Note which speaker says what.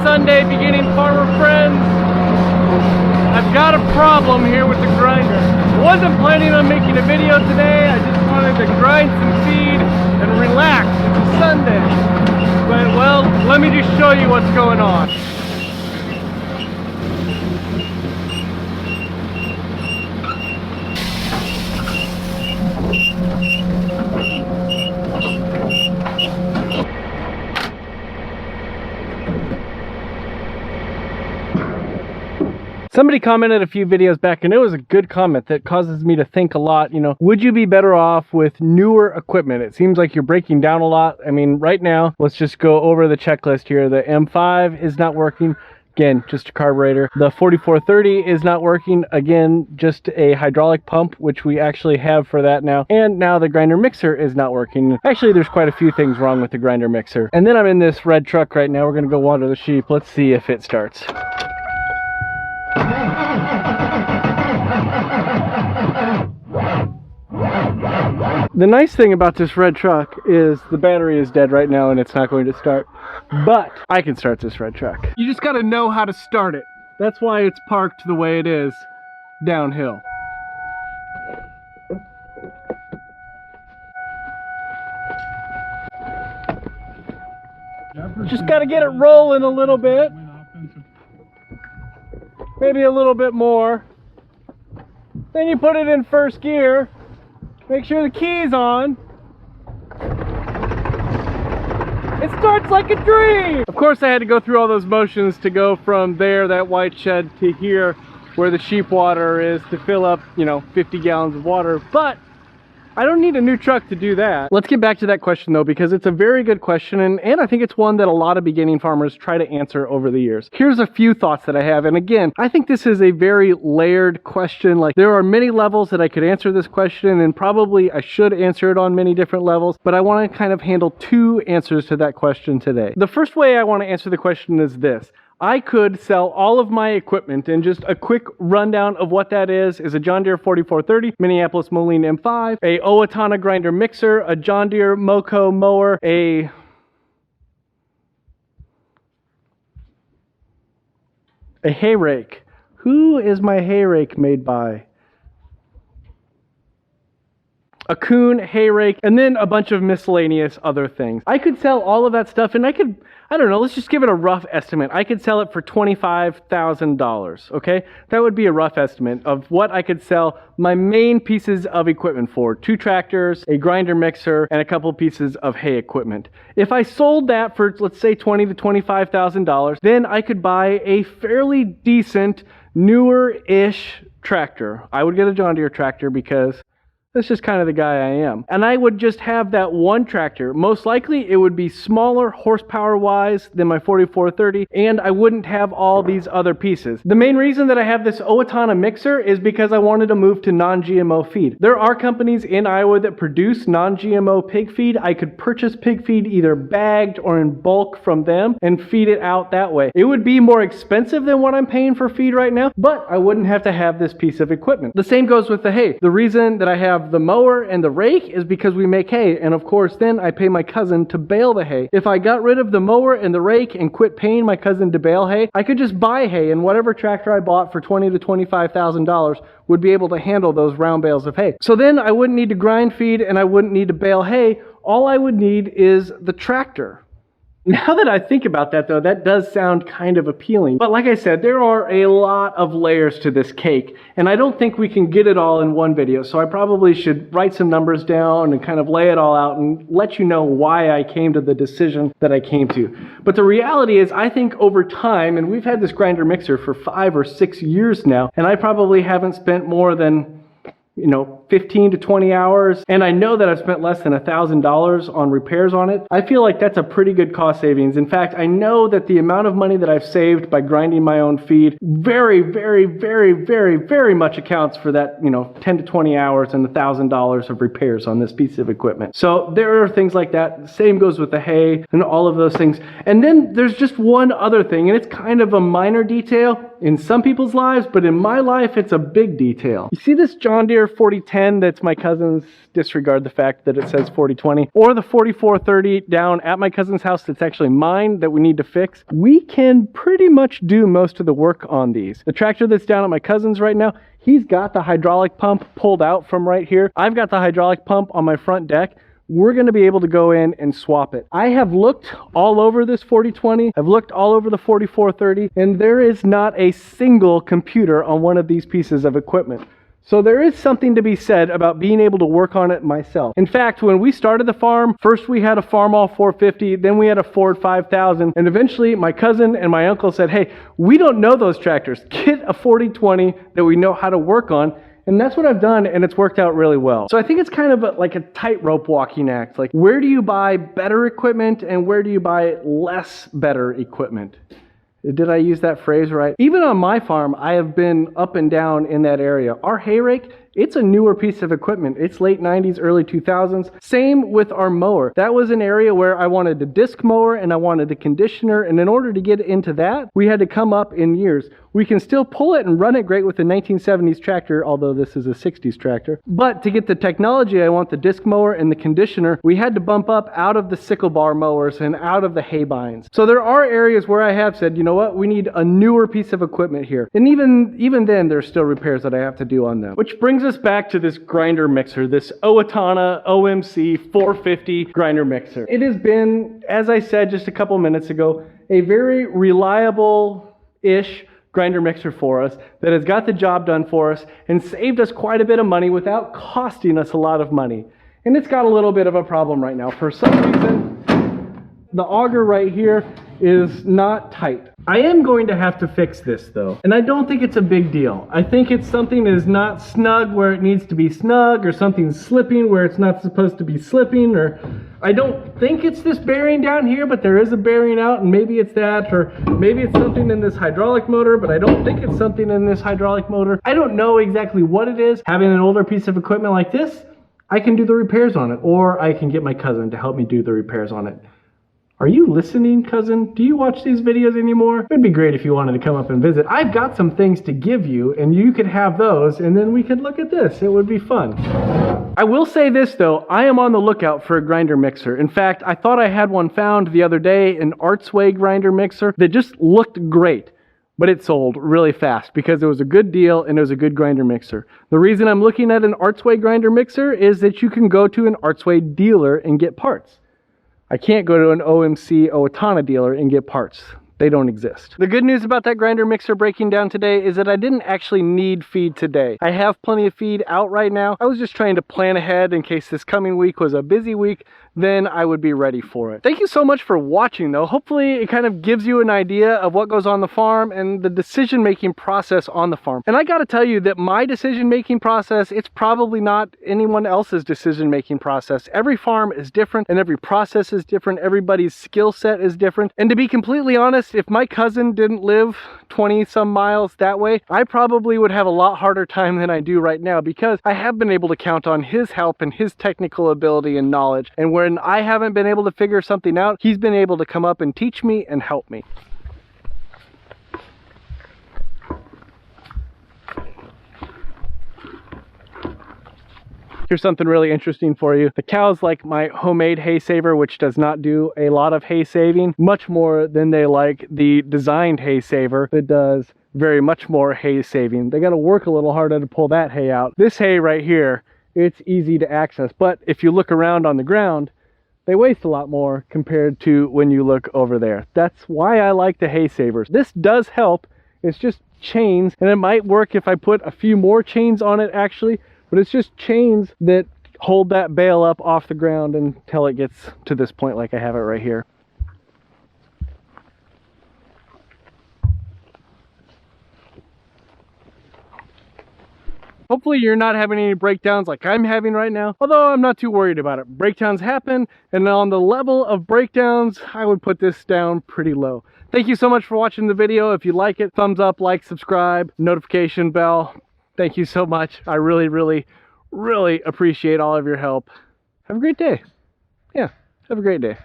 Speaker 1: Sunday, beginning farmer friends. I've got a problem here with the grinder. Wasn't planning on making a video today. I just wanted to grind some feed and relax. It's a Sunday. But well, let me just show you what's going on. Somebody commented a few videos back, and it was a good comment that causes me to think a lot. You know, would you be better off with newer equipment? It seems like you're breaking down a lot. I mean, right now, let's just go over the checklist here. The M5 is not working. Again, just a carburetor. The 4430 is not working. Again, just a hydraulic pump, which we actually have for that now. And now the grinder mixer is not working. Actually, there's quite a few things wrong with the grinder mixer. And then I'm in this red truck right now. We're gonna go water the sheep. Let's see if it starts. The nice thing about this red truck is the battery is dead right now and it's not going to start, but I can start this red truck. You just got to know how to start it. That's why it's parked the way it is, downhill. Just got to get it rolling a little bit. Maybe a little bit more. Then you put it in first gear. Make sure the key's on. It starts like a dream! Of course I had to go through all those motions to go from there, that white shed, to here where the sheep water is, to fill up, you know, 50 gallons of water. But I don't need a new truck to do that. Let's get back to that question though, because it's a very good question, and I think it's one that a lot of beginning farmers try to answer over the years. Here's a few thoughts that I have, and again, I think this is a very layered question. Like, there are many levels that I could answer this question, and probably I should answer it on many different levels, but I want to kind of handle two answers to that question today. The first way I want to answer the question is this. I could sell all of my equipment, and just a quick rundown of what that is a John Deere 4430, Minneapolis Moline M5, a Owatonna grinder mixer, a John Deere Moco mower, a hay rake. Who is my hay rake made by? A Kuhn hay rake, and then a bunch of miscellaneous other things. I could sell all of that stuff, and I don't know, let's just give it a rough estimate. I could sell it for $25,000, okay? That would be a rough estimate of what I could sell my main pieces of equipment for. 2 tractors, a grinder mixer, and a couple pieces of hay equipment. If I sold that for, let's say, $20,000 to $25,000, then I could buy a fairly decent, newer-ish tractor. I would get a John Deere tractor because that's just kind of the guy I am. And I would just have that one tractor. Most likely it would be smaller horsepower-wise than my 4430, and I wouldn't have all these other pieces. The main reason that I have this Owatonna mixer is because I wanted to move to non-GMO feed. There are companies in Iowa that produce non-GMO pig feed. I could purchase pig feed either bagged or in bulk from them and feed it out that way. It would be more expensive than what I'm paying for feed right now, but I wouldn't have to have this piece of equipment. The same goes with the hay. The reason that I have the mower and the rake is because we make hay, and of course then I pay my cousin to bale the hay. If I got rid of the mower and the rake and quit paying my cousin to bale hay, I could just buy hay, and whatever tractor I bought for $20,000 to $25,000 would be able to handle those round bales of hay. So then I wouldn't need to grind feed and I wouldn't need to bale hay. All I would need is the tractor. Now that I think about that though, that does sound kind of appealing. But like I said, there are a lot of layers to this cake, and I don't think we can get it all in one video. So I probably should write some numbers down and kind of lay it all out and let you know why I came to the decision that I came to. But the reality is, I think over time, and we've had this grinder mixer for 5 or 6 years now, and I probably haven't spent more than 15 to 20 hours, and I know that I've spent less than $1,000 on repairs on it. I feel like that's a pretty good cost savings. In fact, I know that the amount of money that I've saved by grinding my own feed very, very, very, very, very much accounts for that, 10 to 20 hours and $1,000 of repairs on this piece of equipment. So there are things like that. Same goes with the hay and all of those things. And then there's just one other thing, and it's kind of a minor detail, in some people's lives, but in my life, it's a big detail. You see this John Deere 4010 that's my cousin's, disregard the fact that it says 4020, or the 4430 down at my cousin's house that's actually mine that we need to fix. We can pretty much do most of the work on these. The tractor that's down at my cousin's right now, he's got the hydraulic pump pulled out from right here. I've got the hydraulic pump on my front deck. We're going to be able to go in and swap it. I have looked all over this 4020. I've looked all over the 4430, and there is not a single computer on one of these pieces of equipment. So there is something to be said about being able to work on it myself. In fact, when we started the farm, first we had a Farmall 450, then we had a Ford 5000, and eventually my cousin and my uncle said, hey, we don't know those tractors. Get a 4020 that we know how to work on. And that's what I've done, and it's worked out really well. So I think it's kind of like a tightrope walking act. Like, where do you buy better equipment and where do you buy less better equipment? Did I use that phrase right? Even on my farm, I have been up and down in that area. Our hay rake, it's a newer piece of equipment. It's late 90s, early 2000s. Same with our mower. That was an area where I wanted a disc mower and I wanted a conditioner. And in order to get into that, we had to come up in years. We can still pull it and run it great with a 1970s tractor, although this is a 60s tractor. But to get the technology, I want the disc mower and the conditioner, we had to bump up out of the sickle bar mowers and out of the hay binds. So there are areas where I have said, you know what, we need a newer piece of equipment here. And even then, there's still repairs that I have to do on them. Which brings us back to this grinder mixer, this Owatonna OMC 450 grinder mixer. It has been, as I said just a couple minutes ago, a very reliable-ish grinder mixer for us that has got the job done for us and saved us quite a bit of money without costing us a lot of money. And it's got a little bit of a problem right now. For some reason, the auger right here is not tight. I am going to have to fix this though, and I don't think it's a big deal. I think it's something that is not snug where it needs to be snug, or something's slipping where it's not supposed to be slipping, or I don't think it's this bearing down here, but there is a bearing out, and maybe it's that, or maybe it's something in this hydraulic motor, but I don't think it's something in this hydraulic motor. I don't know exactly what it is. Having an older piece of equipment like this, I can do the repairs on it, or I can get my cousin to help me do the repairs on it. Are you listening, cousin? Do you watch these videos anymore? It'd be great if you wanted to come up and visit. I've got some things to give you, and you could have those, and then we could look at this. It would be fun. I will say this, though. I am on the lookout for a grinder mixer. In fact, I thought I had one found the other day, an Artsway grinder mixer that just looked great. But it sold really fast because it was a good deal and it was a good grinder mixer. The reason I'm looking at an Artsway grinder mixer is that you can go to an Artsway dealer and get parts. I can't go to an OMC Owatonna dealer and get parts. They don't exist. The good news about that grinder mixer breaking down today is that I didn't actually need feed today. I have plenty of feed out right now. I was just trying to plan ahead in case this coming week was a busy week, then I would be ready for it. Thank you so much for watching though. Hopefully it kind of gives you an idea of what goes on the farm and the decision-making process on the farm. And I gotta tell you that my decision-making process, it's probably not anyone else's decision-making process. Every farm is different and every process is different. Everybody's skill set is different. And to be completely honest, if my cousin didn't live 20 some miles that way, I probably would have a lot harder time than I do right now because I have been able to count on his help and his technical ability and knowledge. And when I haven't been able to figure something out, he's been able to come up and teach me and help me. Here's something really interesting for you. The cows like my homemade hay saver, which does not do a lot of hay saving, much more than they like the designed hay saver that does very much more hay saving. They got to work a little harder to pull that hay out. This hay right here, it's easy to access, but if you look around on the ground, they waste a lot more compared to when you look over there. That's why I like the hay savers. This does help. It's just chains, and it might work if I put a few more chains on it actually, but it's just chains that hold that bale up off the ground until it gets to this point like I have it right here. Hopefully you're not having any breakdowns like I'm having right now, although I'm not too worried about it. Breakdowns happen, and on the level of breakdowns, I would put this down pretty low. Thank you so much for watching the video. If you like it, thumbs up, like, subscribe, notification bell. Thank you so much. I really, really, really appreciate all of your help. Have a great day. Yeah, have a great day.